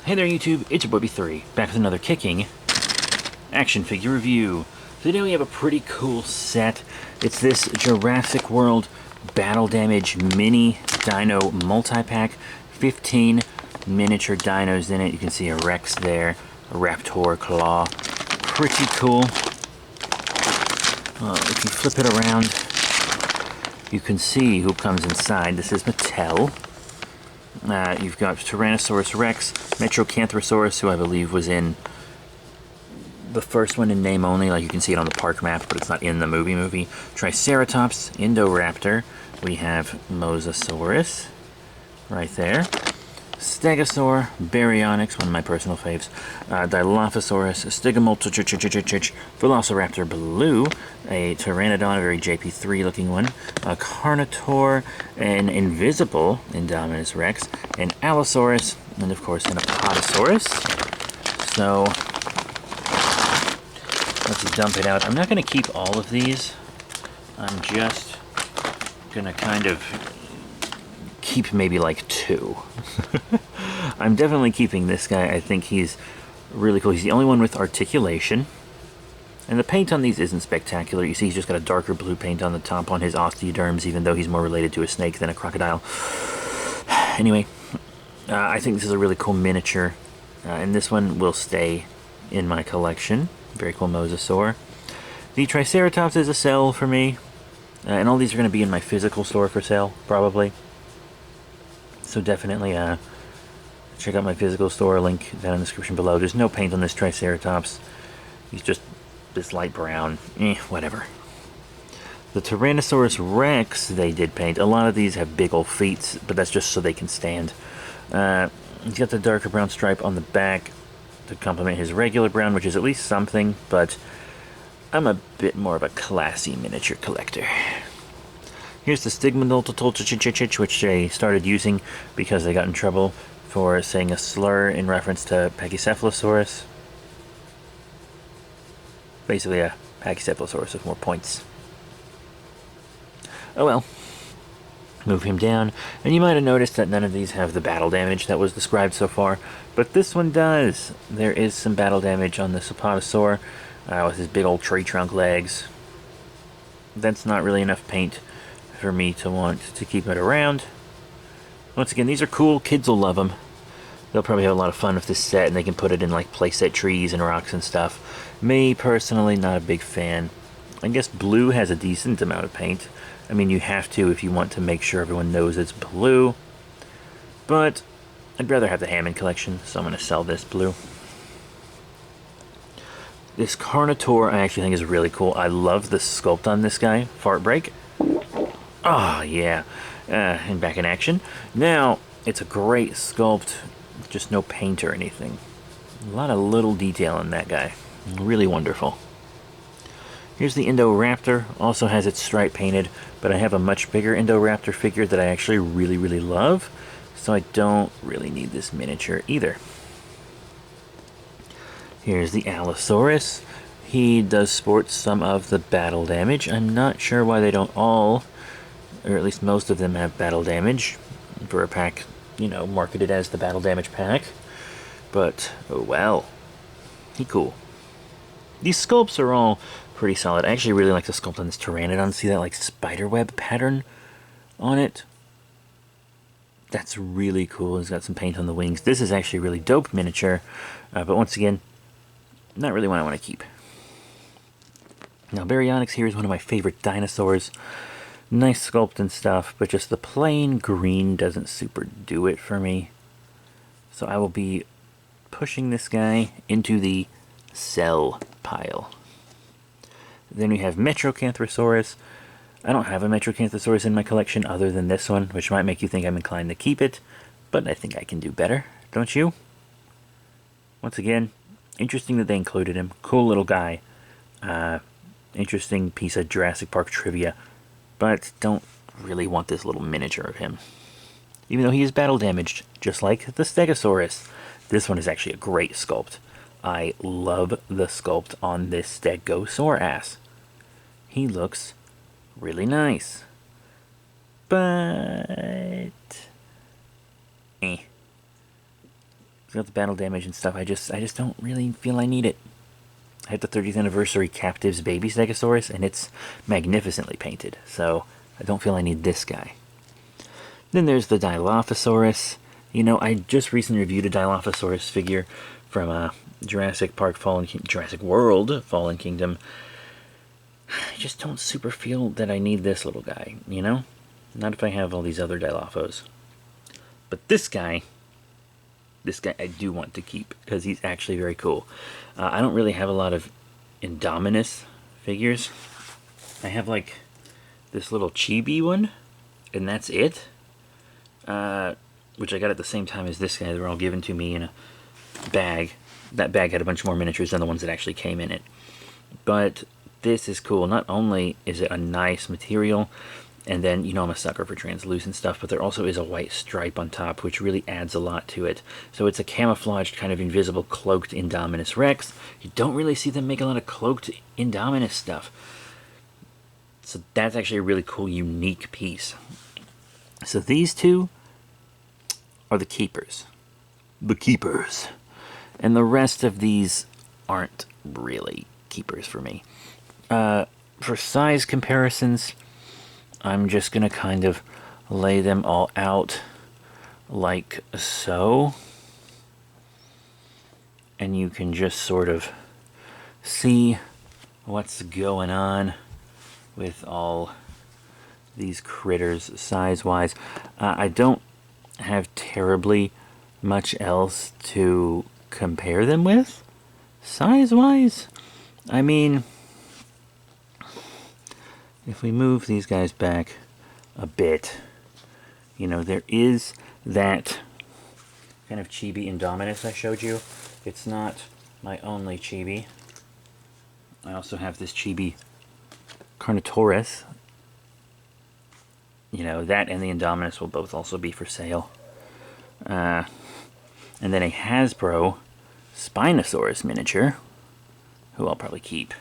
Hey there YouTube, it's your boy B3, back with another kicking action figure review. So today we have a pretty cool set. It's this Jurassic World Battle Damage Mini Dino Multi-Pack. 15 miniature dinos in it. You can see a Rex there, a Raptor Claw. Pretty cool. If you flip it around, you can see who comes inside. This is Mattel. You've got Tyrannosaurus Rex, Metrocanthosaurus, who I believe was in the first one in name only, like you can see it on the park map, but it's not in the movie. Triceratops, Indoraptor, we have Mosasaurus, right there. Stegosaur, Baryonyx, one of my personal faves, Dilophosaurus, Stygimoloch, Velociraptor Blue, a Pteranodon, a very JP3 looking one, a Carnotaur, an Invisible Indominus Rex, an Allosaurus, and of course an Apatosaurus. So let's dump it out. I'm not going to keep all of these. I'm just going to kind of keep maybe like 2. I'm definitely keeping this guy. I think he's really cool. He's the only one with articulation. And the paint on these isn't spectacular. You see he's just got a darker blue paint on the top on his osteoderms, even though he's more related to a snake than a crocodile. Anyway, I think this is a really cool miniature. And this one will stay in my collection. Very cool Mosasaur. The Triceratops is a sell for me. And all these are going to be in my physical store for sale, probably. So definitely check out my physical store, link down in the description below. There's no paint on this Triceratops. He's just this light brown. Whatever. The Tyrannosaurus Rex, they did paint. A lot of these have big old feet, but that's just so they can stand. He's got the darker brown stripe on the back to complement his regular brown, which is at least something, but I'm a bit more of a classy miniature collector. Here's the Stygimoloch, which they started using because they got in trouble for saying a slur in reference to Pachycephalosaurus. Basically a Pachycephalosaurus with more points. Oh well. Move him down. And you might have noticed that none of these have the battle damage that was described so far, but this one does. There is some battle damage on the Apatosaur with his big old tree trunk legs. That's not really enough paint for me to want to keep it around. Once again, these are cool. Kids will love them. They'll probably have a lot of fun with this set, and they can put it in like playset trees and rocks and stuff. Me, personally, not a big fan. I guess blue has a decent amount of paint. I mean, you have to if you want to make sure everyone knows it's blue. But I'd rather have the Hammond collection, so I'm going to sell this blue. This Carnotaur I actually think is really cool. I love the sculpt on this guy. Fart break. Oh, yeah. And back in action. Now, it's a great sculpt. Just no paint or anything. A lot of little detail in that guy. Really wonderful. Here's the Indoraptor. Also has its stripe painted, but I have a much bigger Indoraptor figure that I actually really love, so I don't really need this miniature either. Here's the Allosaurus. He does sport some of the battle damage. I'm not sure why they don't all, or at least most of them, have battle damage for a pack, you know, marketed as the battle damage pack. But, oh well. He cool. These sculpts are all pretty solid. I actually really like the sculpt on this Pteranodon. See that like spiderweb pattern on it? That's really cool. He's got some paint on the wings. This is actually a really dope miniature. But once again, not really one I want to keep. Now, Baryonyx here is one of my favorite dinosaurs. Nice sculpt and stuff, but just the plain green doesn't super do it for me. So I will be pushing this guy into the sell pile. Then we have Metrocanthosaurus. I don't have a Metrocanthosaurus in my collection other than this one, which might make you think I'm inclined to keep it, but I think I can do better, don't you? Once again, interesting that they included him. Cool little guy. Interesting piece of Jurassic Park trivia, but don't really want this little miniature of him. Even though he is battle damaged, just like the Stegosaurus. This one is actually a great sculpt. I love the sculpt on this Stegosaur ass. He looks really nice. But without the battle damage and stuff, I just don't really feel I need it. I have the 30th anniversary Captives Baby Stegosaurus, and it's magnificently painted, so I don't feel I need this guy. Then there's the Dilophosaurus. You know, I just recently reviewed a Dilophosaurus figure from Jurassic World Fallen Kingdom. I just don't super feel that I need this little guy, you know? Not if I have all these other Dilophos. But this guy I do want to keep, because he's actually very cool. I don't really have a lot of Indominus figures. I have, like, this little chibi one, and that's it. Which I got at the same time as this guy. They were all given to me in a bag. That bag had a bunch more miniatures than the ones that actually came in it. But this is cool. Not only is it a nice material, and then, you know, I'm a sucker for translucent stuff, but there also is a white stripe on top, which really adds a lot to it. So it's a camouflaged, kind of invisible, cloaked Indominus Rex. You don't really see them make a lot of cloaked Indominus stuff. So that's actually a really cool, unique piece. So these two are the keepers. The keepers. And the rest of these aren't really keepers for me. For size comparisons, I'm just going to kind of lay them all out like so. And you can just sort of see what's going on with all these critters size-wise. I don't have terribly much else to compare them with size-wise. I mean, if we move these guys back a bit, you know, there is that kind of chibi Indominus I showed you. It's not my only chibi. I also have this chibi Carnotaurus. You know, that and the Indominus will both also be for sale. And then a Hasbro Spinosaurus miniature, who I'll probably keep.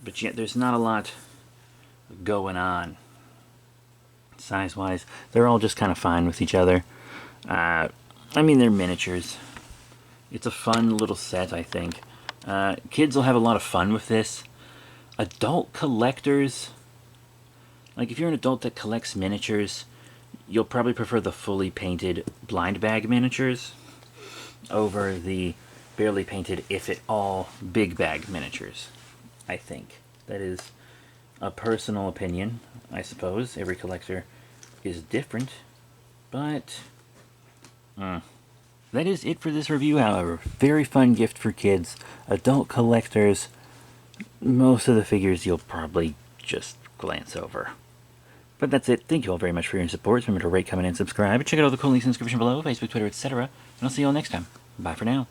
But yet there's not a lot going on size-wise. They're all just kind of fine with each other. I mean, they're miniatures. It's a fun little set, I think. Kids will have a lot of fun with this. Adult collectors, like if you're an adult that collects miniatures, you'll probably prefer the fully painted blind bag miniatures over the barely painted, if at all, big bag miniatures, I think. That is a personal opinion, I suppose. Every collector is different, but that is it for this review, however. Very fun gift for kids. Adult collectors, most of the figures you'll probably just glance over. But that's it. Thank you all very much for your support. Remember to rate, comment, and subscribe. Check out all the cool links in the description below, Facebook, Twitter, etc. And I'll see you all next time. Bye for now.